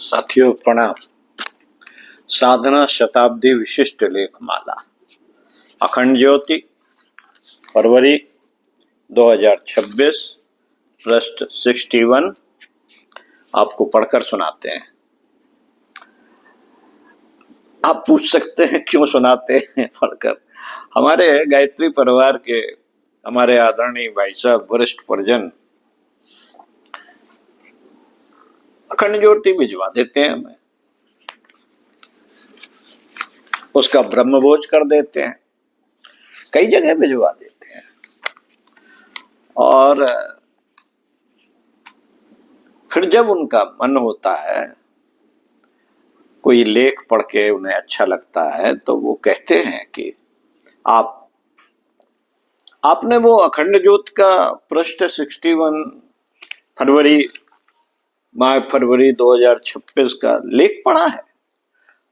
साथियों प्रणाम। साधना शताब्दी विशिष्ट लेखमाला अखंड ज्योति फरवरी 2026 पृष्ठ 61 आपको पढ़कर सुनाते हैं। आप पूछ सकते हैं क्यों सुनाते हैं पढ़कर। हमारे गायत्री परिवार के हमारे आदरणीय भाई साहब वरिष्ठ परिजन अखंड ज्योति भिजवा देते हैं, हमें उसका ब्रह्मभोज कर देते हैं, कई जगह भिजवा देते हैं और फिर जब उनका मन होता है, कोई लेख पढ़ के उन्हें अच्छा लगता है तो वो कहते हैं कि आपने वो अखंड ज्योत का पृष्ठ 61 फरवरी 2026 का लेख पढ़ा है?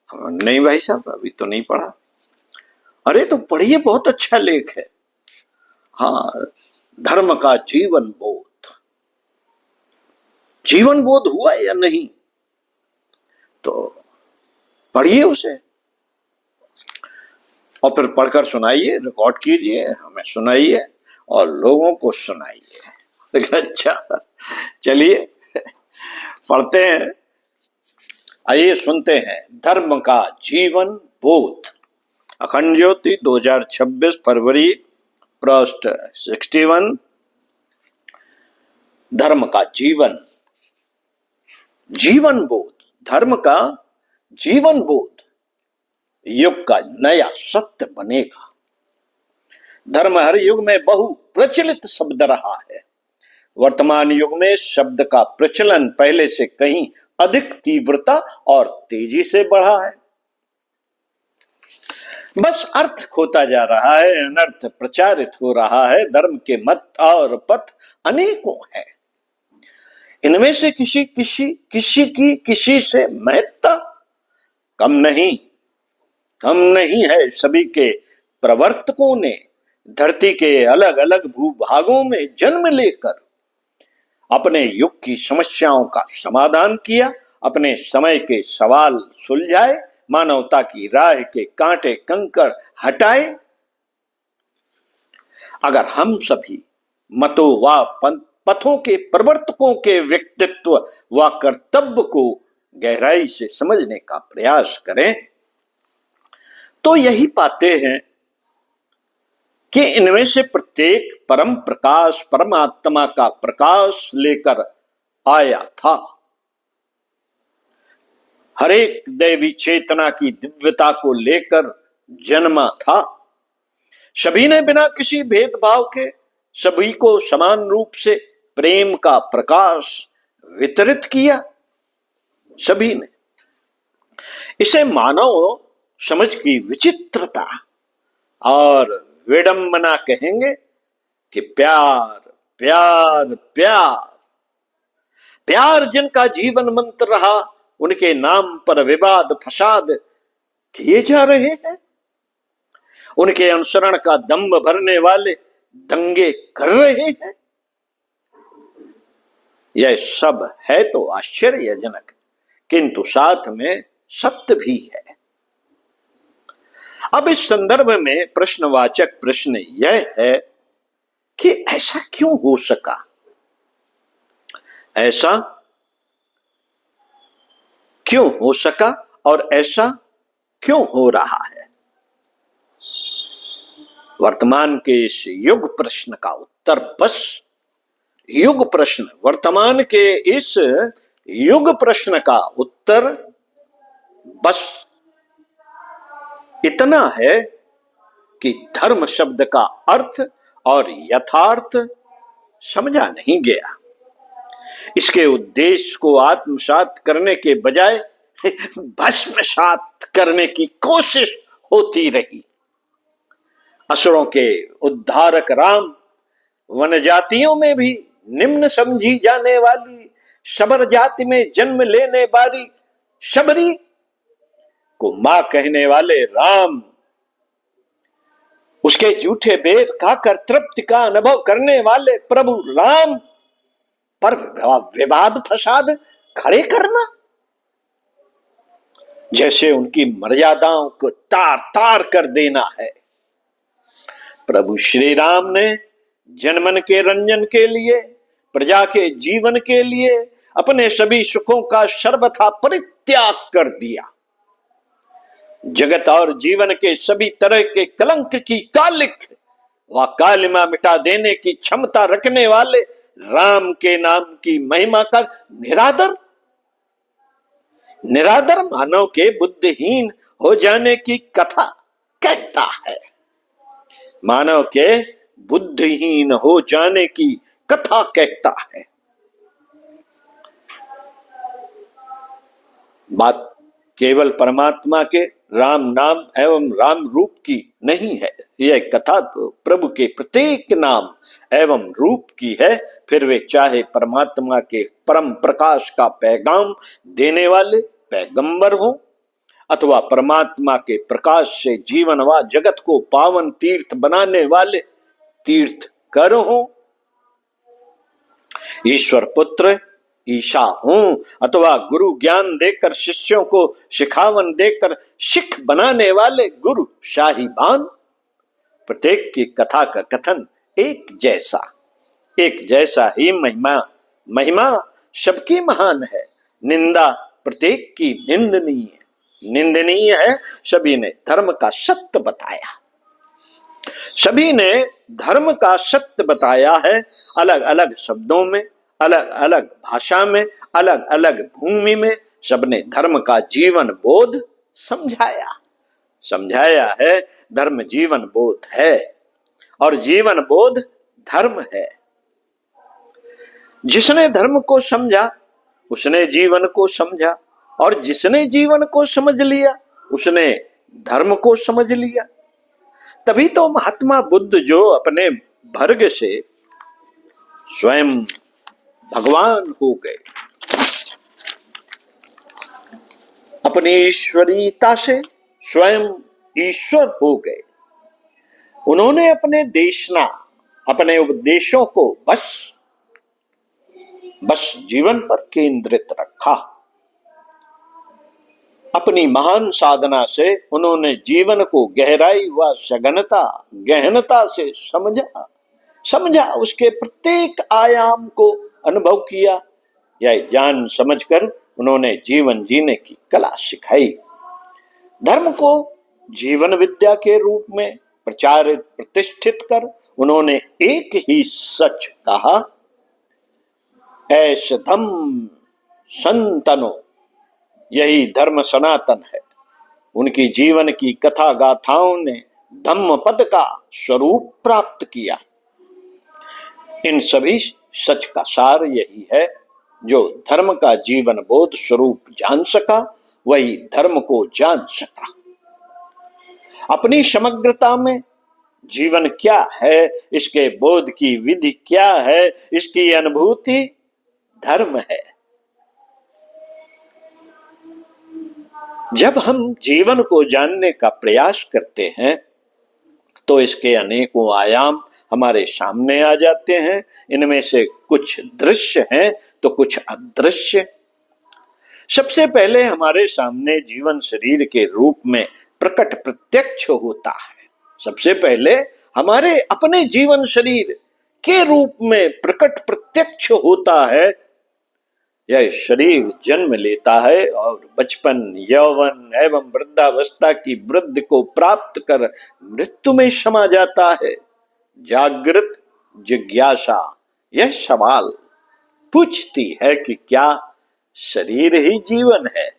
नहीं भाई साहब, अभी तो नहीं पढ़ा। अरे तो पढ़िए, बहुत अच्छा लेख है। हाँ, धर्म का जीवन बोध हुआ या नहीं तो पढ़िए उसे और फिर पढ़कर सुनाइए, रिकॉर्ड कीजिए, हमें सुनाइए और लोगों को सुनाइए। अच्छा चलिए पढ़ते हैं, आइए सुनते हैं। धर्म का जीवन बोध, अखंड ज्योति 2026 फरवरी पृष्ठ 61। धर्म का जीवन बोध, धर्म का जीवन बोध युग का नया सत्य बनेगा। धर्म हर युग में बहु प्रचलित शब्द रहा है। वर्तमान युग में शब्द का प्रचलन पहले से कहीं अधिक तीव्रता और तेजी से बढ़ा है। बस अर्थ खोता जा रहा है, अनर्थ प्रचारित हो रहा है। धर्म के मत और पथ अनेकों हैं, इनमें से किसी से महत्ता कम नहीं है। सभी के प्रवर्तकों ने धरती के अलग अलग भूभागों में जन्म लेकर अपने युग की समस्याओं का समाधान किया, अपने समय के सवाल सुलझाए, मानवता की राह के कांटे कंकड़ हटाए। अगर हम सभी मतों व पथों के प्रवर्तकों के व्यक्तित्व व कर्तव्य को गहराई से समझने का प्रयास करें तो यही पाते हैं कि इनमें से प्रत्येक परम प्रकाश परमात्मा का प्रकाश लेकर आया था। हर एक दैवी चेतना की दिव्यता को लेकर जन्मा था। सभी ने बिना किसी भेदभाव के सभी को समान रूप से प्रेम का प्रकाश वितरित किया। सभी ने इसे मानव समझ की विचित्रता और विडंबना कहेंगे कि प्यार प्यार प्यार प्यार जिनका जीवन मंत्र रहा, उनके नाम पर विवाद फसाद किए जा रहे हैं। उनके अनुसरण का दंभ भरने वाले दंगे कर रहे हैं। यह सब है तो आश्चर्यजनक, किंतु साथ में सत्य भी है। अब इस संदर्भ में प्रश्नवाचक प्रश्न यह है कि ऐसा क्यों हो सका, ऐसा क्यों हो सका और ऐसा क्यों हो रहा है। वर्तमान के इस युग प्रश्न का उत्तर वर्तमान के इस युग प्रश्न का उत्तर बस इतना है कि धर्म शब्द का अर्थ और यथार्थ समझा नहीं गया। इसके उद्देश्य को आत्मसात करने के बजाय भस्मसात करने की कोशिश होती रही। असुरों के उद्धारक राम वन जातियों में भी निम्न समझी जाने वाली शबर जाति में जन्म लेने वाली शबरी को मां कहने वाले राम, उसके झूठे वेद खाकर तृप्ति का अनुभव करने वाले प्रभु राम पर विवाद फसाद खड़े करना, जैसे उनकी मर्यादाओं को तार तार कर देना है। प्रभु श्री राम ने जनमन के रंजन के लिए, प्रजा के जीवन के लिए अपने सभी सुखों का सर्वथा परित्याग कर दिया। जगत और जीवन के सभी तरह के कलंक की कालिक व कालिमा मिटा देने की क्षमता रखने वाले राम के नाम की महिमा का निरादर निरादर मानव के बुद्धिहीन हो जाने की कथा कहता है। मानव के बुद्धिहीन हो जाने की कथा कहता है। बात केवल परमात्मा के राम नाम एवं राम रूप की नहीं है, यह कथा तो प्रभु के प्रत्येक नाम एवं रूप की है। फिर वे चाहे परमात्मा के परम प्रकाश का पैगाम देने वाले पैगंबर हो अथवा परमात्मा के प्रकाश से जीवन व जगत को पावन तीर्थ बनाने वाले तीर्थकर हो, ईश्वर पुत्र ईशा हूं अथवा गुरु ज्ञान देकर शिष्यों को शिखावन देकर सिख बनाने वाले गुरु साहिबान, प्रत्येक की कथा का कथन एक जैसा ही महिमा सबकी महान है। निंदा प्रत्येक की निंदनीय है। सभी ने धर्म का सत्य बताया, सभी ने धर्म का सत्य बताया है। अलग अलग शब्दों में, अलग अलग भाषा में, अलग अलग भूमि में सबने धर्म का जीवन बोध समझाया है। धर्म जीवन बोध है और जीवन बोध धर्म है। जिसने धर्म को समझा उसने जीवन को समझा और जिसने जीवन को समझ लिया उसने धर्म को समझ लिया। तभी तो महात्मा बुद्ध जो अपने भर्ग से स्वयं भगवान हो गए, अपनी ईश्वरीयता से स्वयं ईश्वर हो गए, उन्होंने अपने उपदेशों को बस जीवन पर केंद्रित रखा। अपनी महान साधना से उन्होंने जीवन को गहराई व गहनता से समझा, उसके प्रत्येक आयाम को अनुभव किया। यह जान समझकर उन्होंने जीवन जीने की कला सिखाई। धर्म को जीवन विद्या के रूप में प्रचारित प्रतिष्ठित कर उन्होंने एक ही सच कहा, ऐशधम संतनो, यही धर्म सनातन है। उनकी जीवन की कथा गाथाओं ने धम्म पद का स्वरूप प्राप्त किया। इन सभी सच का सार यही है, जो धर्म का जीवन बोध स्वरूप जान सका वही धर्म को जान सका। अपनी समग्रता में जीवन क्या है, इसके बोध की विधि क्या है, इसकी अनुभूति धर्म है। जब हम जीवन को जानने का प्रयास करते हैं तो इसके अनेकों आयाम हमारे सामने आ जाते हैं। इनमें से कुछ दृश्य हैं तो कुछ अदृश्य। सबसे पहले हमारे सामने जीवन शरीर के रूप में प्रकट प्रत्यक्ष होता है। सबसे पहले हमारे अपने जीवन शरीर के रूप में प्रकट प्रत्यक्ष होता है। यह शरीर जन्म लेता है और बचपन, यौवन एवं वृद्धावस्था की वृद्धि को प्राप्त कर मृत्यु में समा जाता है। जागृत जिज्ञासा यह सवाल पूछती है कि क्या शरीर ही जीवन है?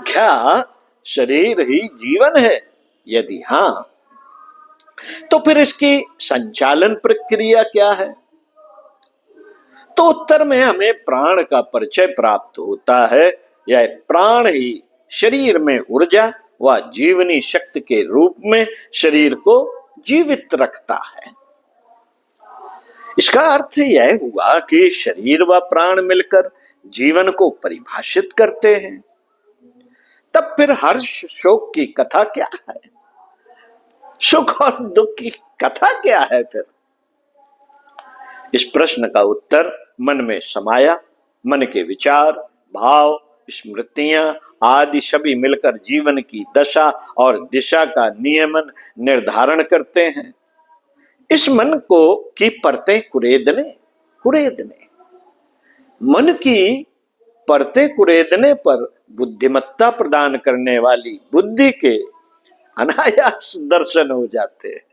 क्या शरीर ही जीवन है? यदि हां, तो फिर इसकी संचालन प्रक्रिया क्या है? तो उत्तर में हमें प्राण का परिचय प्राप्त होता है। यह प्राण ही शरीर में ऊर्जा व जीवनी शक्ति के रूप में शरीर को जीवित रखता है। इसका अर्थ यह हुआ कि शरीर व प्राण मिलकर जीवन को परिभाषित करते हैं। तब फिर हर्ष शोक की कथा क्या है? सुख और दुख की कथा क्या है? फिर इस प्रश्न का उत्तर मन में समाया। मन के विचार, भाव, स्मृतियां आदि सभी मिलकर जीवन की दशा और दिशा का नियमन निर्धारण करते हैं। इस मन को की परतें कुरेदने कुरेदने मन की परतें कुरेदने पर बुद्धिमत्ता प्रदान करने वाली बुद्धि के अनायास दर्शन हो जाते हैं।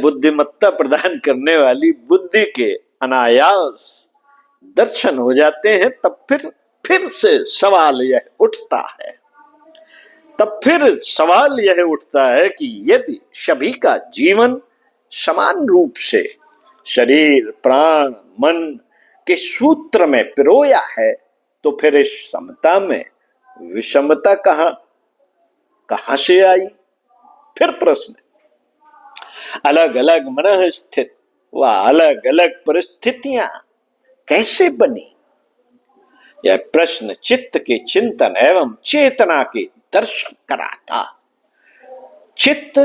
बुद्धिमत्ता प्रदान करने वाली बुद्धि के अनायास दर्शन हो जाते हैं। तब फिर से सवाल यह उठता है कि यदि सभी का जीवन समान रूप से शरीर प्राण मन के सूत्र में पिरोया है तो फिर इस समता में विषमता कहां से आई? फिर प्रश्न, अलग अलग मन स्थित व अलग अलग परिस्थितियां कैसे बनी? यह प्रश्न चित्त के चिंतन एवं चेतना के दर्शन कराता। चित्त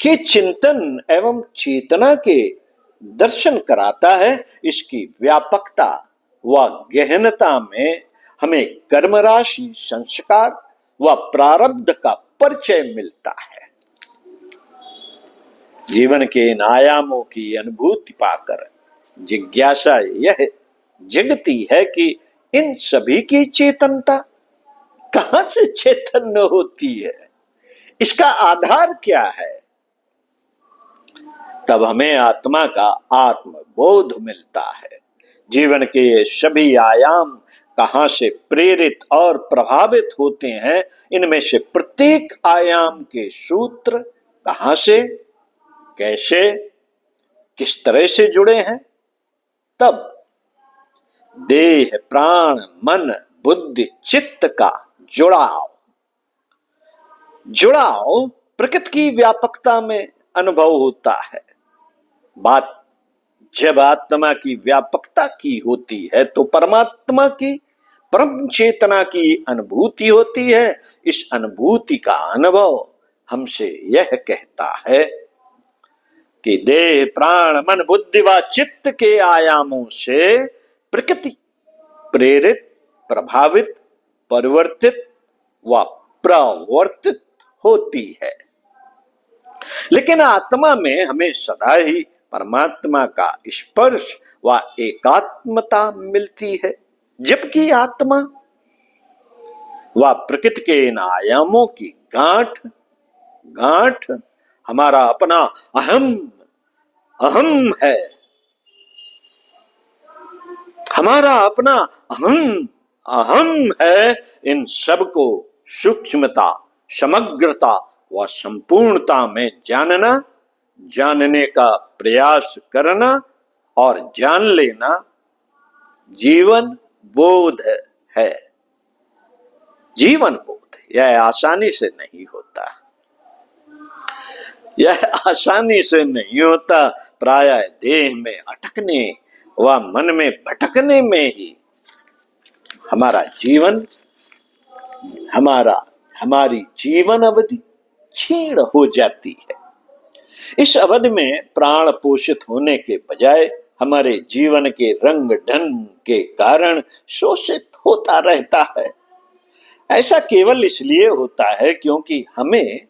के चिंतन एवं चेतना के दर्शन कराता है। इसकी व्यापकता व गहनता में हमें कर्म राशि संस्कार व प्रारब्ध का परिचय मिलता है। जीवन के इन आयामों की अनुभूति पाकर जिज्ञासा यह जगती है कि इन सभी की चेतनता कहां से चैतन्य होती है, इसका आधार क्या है? तब हमें आत्मा का आत्मबोध मिलता है। जीवन के ये सभी आयाम कहां से प्रेरित और प्रभावित होते हैं, इनमें से प्रत्येक आयाम के सूत्र कहां से कैसे किस तरह से जुड़े हैं? तब देह प्राण मन बुद्धि चित्त का जुड़ाव प्रकृति की व्यापकता में अनुभव होता है। बात जब आत्मा की व्यापकता की होती है तो परमात्मा की परम चेतना की अनुभूति होती है। इस अनुभूति का अनुभव हमसे यह कहता है कि देह प्राण मन बुद्धि व चित्त के आयामों से प्रकृति प्रेरित प्रभावित परिवर्तित व प्रवर्तित होती है। लेकिन आत्मा में हमें सदा ही परमात्मा का स्पर्श व एकात्मता मिलती है, जबकि आत्मा व प्रकृति के इन आयामों की गांठ हमारा अपना अहम है। हमारा अपना अहम है। इन सब को सूक्ष्मता समग्रता व संपूर्णता में जानने का प्रयास करना और जान लेना जीवन बोध है। जीवन बोध यह आसानी से नहीं होता। प्रायः देह में अटकने व मन में भटकने में ही हमारी जीवन अवधि क्षीण हो जाती है। इस अवधि में प्राण पोषित होने के बजाय हमारे जीवन के रंग ढंग के कारण शोषित होता रहता है। ऐसा केवल इसलिए होता है क्योंकि हमें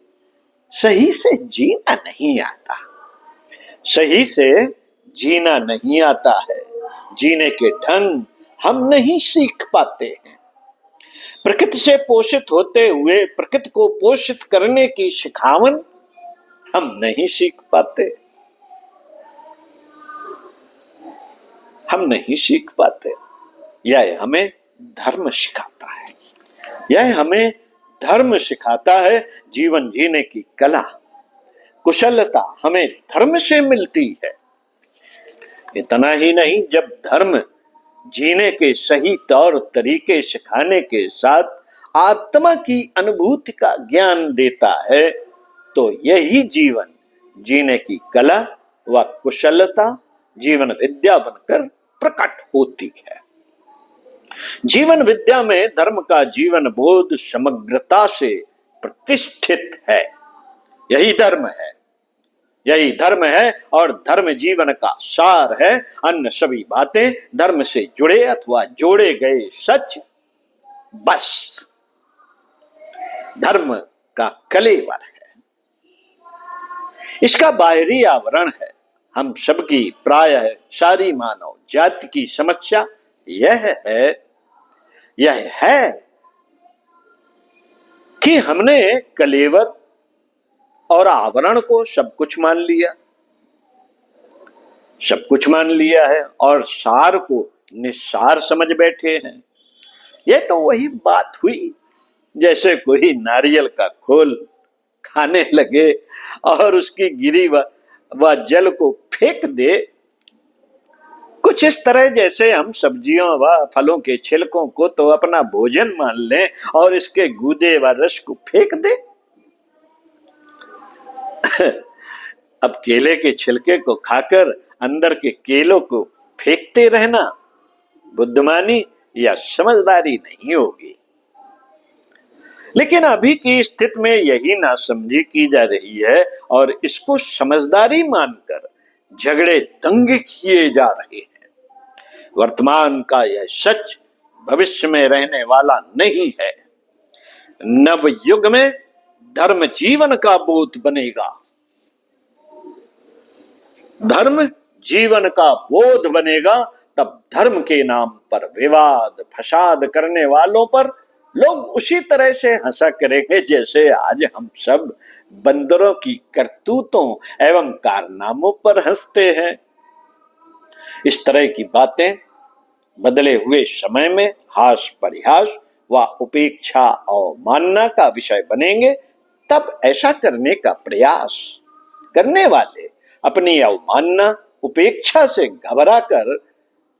सही से जीना नहीं आता। जीने के ढंग हम नहीं सीख पाते हैं। प्रकृति से पोषित होते हुए प्रकृति को पोषित करने की सिखावन हम नहीं सीख पाते। यह हमें धर्म सिखाता है। जीवन जीने की कला कुशलता हमें धर्म से मिलती है। इतना ही नहीं, जब धर्म जीने के सही तौर तरीके सिखाने के साथ आत्मा की अनुभूति का ज्ञान देता है तो यही जीवन जीने की कला व कुशलता जीवन विद्या बनकर प्रकट होती है। जीवन विद्या में धर्म का जीवन बोध समग्रता से प्रतिष्ठित है। यही धर्म है। यही धर्म है और धर्म जीवन का सार है। अन्य सभी बातें धर्म से जुड़े अथवा जोड़े गए सच बस धर्म का कलेवर है, इसका बाहरी आवरण है। हम सबकी प्रायः सारी मानव जाति की समस्या यह है कि हमने कलेवर और आवरण को सब कुछ मान लिया है और सार को निस्सार समझ बैठे हैं। यह तो वही बात हुई जैसे कोई नारियल का खोल खाने लगे और उसकी गिरी व जल को फेंक दे। कुछ इस तरह जैसे हम सब्जियों व फलों के छिलकों को तो अपना भोजन मान लें और इसके गूदे व रस को फेंक दे। अब केले के छिलके को खाकर अंदर के केलों को फेंकते रहना बुद्धिमानी या समझदारी नहीं होगी। लेकिन अभी की स्थिति में यही नासमझी की जा रही है और इसको समझदारी मानकर झगड़े दंगे किए जा रहे हैं। वर्तमान का यह सच भविष्य में रहने वाला नहीं है। नव युग में धर्म जीवन का बोध बनेगा। धर्म जीवन का बोध बनेगा तब धर्म के नाम पर विवाद फसाद करने वालों पर लोग उसी तरह से हंसा करेंगे जैसे आज हम सब बंदरों की करतूतों एवं कारनामों पर हंसते हैं। इस तरह की बातें बदले हुए समय में हास परिहास व उपेक्षा और मानना का विषय बनेंगे। तब ऐसा करने का प्रयास करने वाले अपनी अवमानना उपेक्षा से घबराकर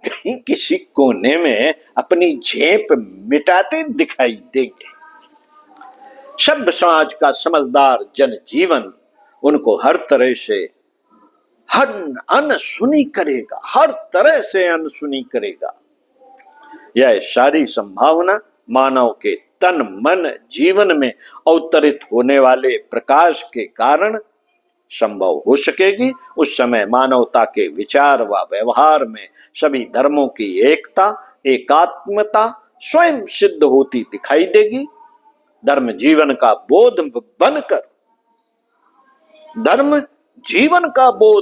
कहीं किसी कोने में अपनी झेप मिटाते दिखाई देंगे। सभ्य समाज का समझदार जन जीवन उनको हर तरह से अनसुनी करेगा, हर तरह से अनसुनी करेगा। यह सारी संभावना मानव के तन मन जीवन में अवतरित होने वाले प्रकाश के कारण संभव हो सकेगी। उस समय मानवता के विचार व व्यवहार में सभी धर्मों की एकता एकात्मता स्वयं सिद्ध होती दिखाई देगी। धर्म जीवन का बोध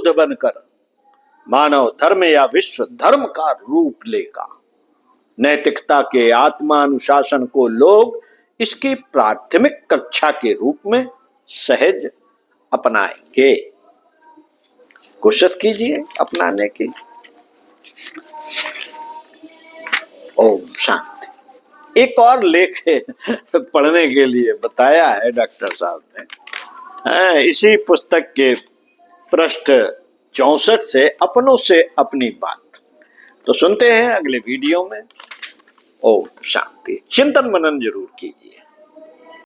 बनकर मानव धर्म या विश्व धर्म का रूप लेगा। नैतिकता के आत्मानुशासन को लोग इसकी प्राथमिक कक्षा के रूप में सहज अपनाएंगे। कोशिश कीजिए अपनाने की। ओम शांति। एक और लेख पढ़ने के लिए बताया है डॉक्टर साहब ने, इसी पुस्तक के पृष्ठ 64 से अपनों से अपनी बात। तो सुनते हैं अगले वीडियो में। ओम शांति। चिंतन मनन जरूर कीजिए।